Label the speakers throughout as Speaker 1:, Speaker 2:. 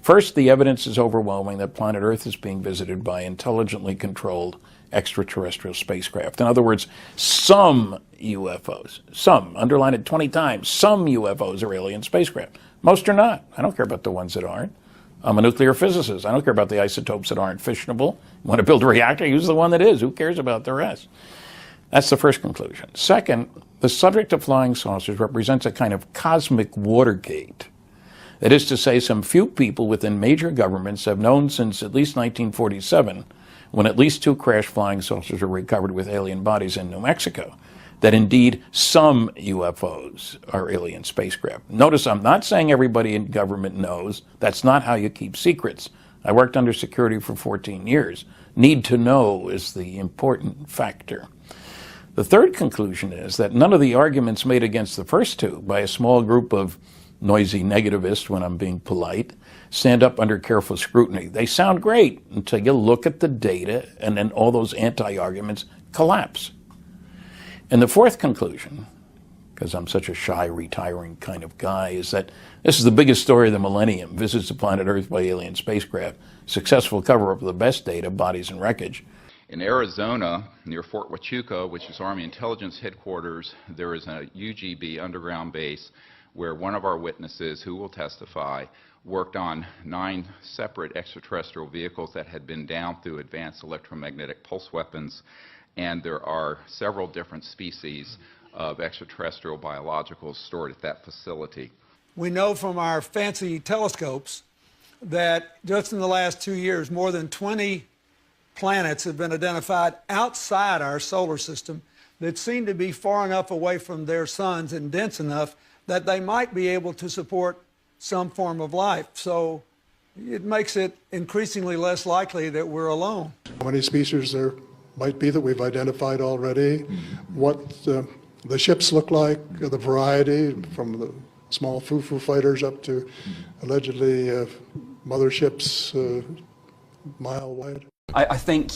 Speaker 1: First, the evidence is overwhelming that planet Earth is being visited by intelligently controlled extraterrestrial spacecraft. In other words, some UFOs, some, underline it 20 times, some UFOs are alien spacecraft. Most are not. I don't care about the ones that aren't. I'm a nuclear physicist. I don't care about the isotopes that aren't fissionable. You want to build a reactor, use the one that is. Who cares about the rest? That's the first conclusion. Second, the subject of flying saucers represents a kind of cosmic Watergate. That is to say, some few people within major governments have known since at least 1947, when at least 2 crashed flying saucers were recovered with alien bodies in New Mexico, that indeed some UFOs are alien spacecraft. Notice I'm not saying everybody in government knows. That's not how you keep secrets. I worked under security for 14 years. Need to know is the important factor. The third conclusion is that none of the arguments made against the first two by a small group of noisy negativists, when I'm being polite, stand up under careful scrutiny. They sound great until you look at the data, and then all those anti-arguments collapse. And the fourth conclusion, because I'm such a shy, retiring kind of guy, is that this is the biggest story of the millennium: visits to planet Earth by alien spacecraft, successful cover-up of the best data, bodies and wreckage.
Speaker 2: In Arizona, near Fort Huachuca, which is Army Intelligence Headquarters, there is a UGB underground base where one of our witnesses, who will testify, worked on 9 separate extraterrestrial vehicles that had been down through advanced electromagnetic pulse weapons, and there are several different species of extraterrestrial biologicals stored at that facility.
Speaker 3: We know from our fancy telescopes that just in the last 2 years, more than 20 planets have been identified outside our solar system that seem to be far enough away from their suns and dense enough that they might be able to support some form of life. So it makes it increasingly less likely that we're alone.
Speaker 4: How many species there might be that we've identified already, what the ships look like, the variety from the small foo-foo fighters up to allegedly motherships mile wide.
Speaker 5: I think,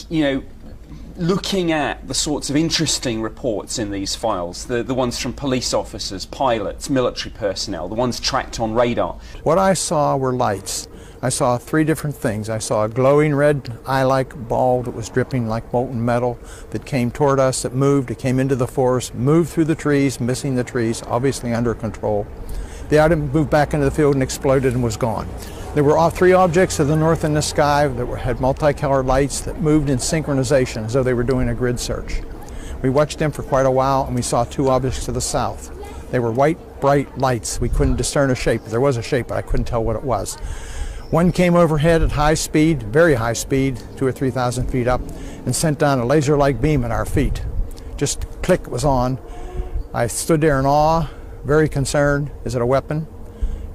Speaker 5: looking at the sorts of interesting reports in these files, the ones from police officers, pilots, military personnel, the ones tracked on radar.
Speaker 6: What I saw were lights. I saw 3 different things. I saw a glowing red eye-like ball that was dripping like molten metal that came toward us, that moved, it came into the forest, moved through the trees, missing the trees, obviously under control. The item moved back into the field and exploded and was gone. There were 3 objects to the north in the sky that had multicolored lights that moved in synchronization as though they were doing a grid search. We watched them for quite a while, and we saw 2 objects to the south. They were white, bright lights. We couldn't discern a shape. There was a shape, but I couldn't tell what it was. One came overhead at high speed, very high speed, 2,000 or 3,000 feet up, and sent down a laser-like beam at our feet. Just click, it was on. I stood there in awe, very concerned. Is it a weapon?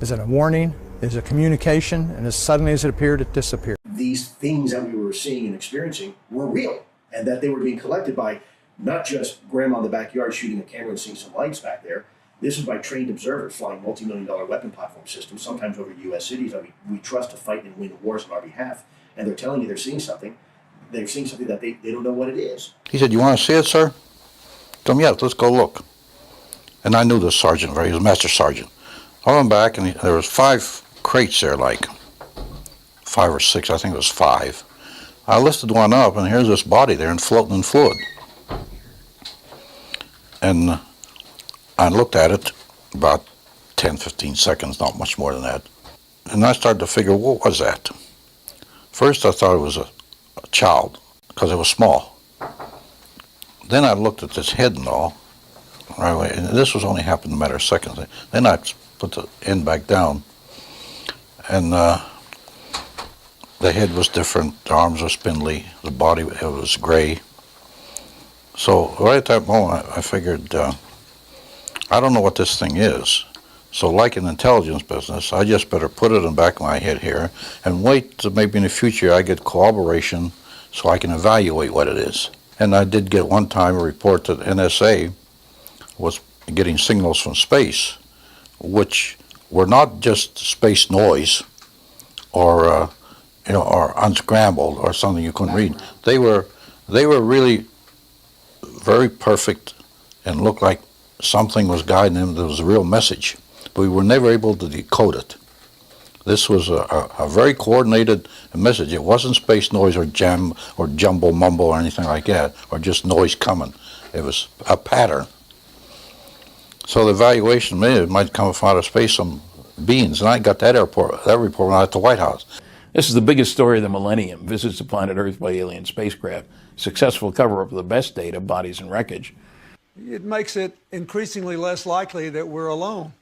Speaker 6: Is it a warning? Is it communication? And as suddenly as it appeared, it disappeared.
Speaker 7: These things that we were seeing and experiencing were real, and that they were being collected by not just grandma in the backyard shooting a camera and seeing some lights back there. This is by trained observers flying multi-million-dollar weapon platform systems, sometimes over U.S. cities that we trust to fight and win wars on our behalf. And they're telling you they're seeing something. They're seeing something that they don't know what it is.
Speaker 8: He said, "You want to see it, sir?" I told him, "Yeah, let's go look." And I knew the sergeant, he was a master sergeant. I went back, and there was 5 crates there, like 5 or 6, I think it was 5. I lifted one up, and here's this body there and floating in fluid. And I looked at it about 10, 15 seconds, not much more than that. And I started to figure, what was that? First I thought it was a child, because it was small. Then I looked at this head and all, right away, and this was only happened in a matter of seconds. Then I put the end back down, and the head was different, the arms were spindly, the body it was gray. So right at that moment I figured, I don't know what this thing is. So like in intelligence business, I just better put it in the back of my head here and wait till maybe in the future I get corroboration so I can evaluate what it is. And I did get one time a report that NSA was getting signals from space, which were not just space noise or or unscrambled or something you couldn't read. They were really very perfect and looked like something was guiding them. There was a real message, but we were never able to decode it. This was a very coordinated message. It wasn't space noise or jam or jumble mumble or anything like that, or just noise coming. It was a pattern. So the evaluation might come from outer space, some beings, and I got that report when I was at the White House.
Speaker 1: This is the biggest story of the millennium: visits to planet Earth by alien spacecraft, successful cover-up of the best data, bodies and wreckage.
Speaker 3: It makes it increasingly less likely that we're alone.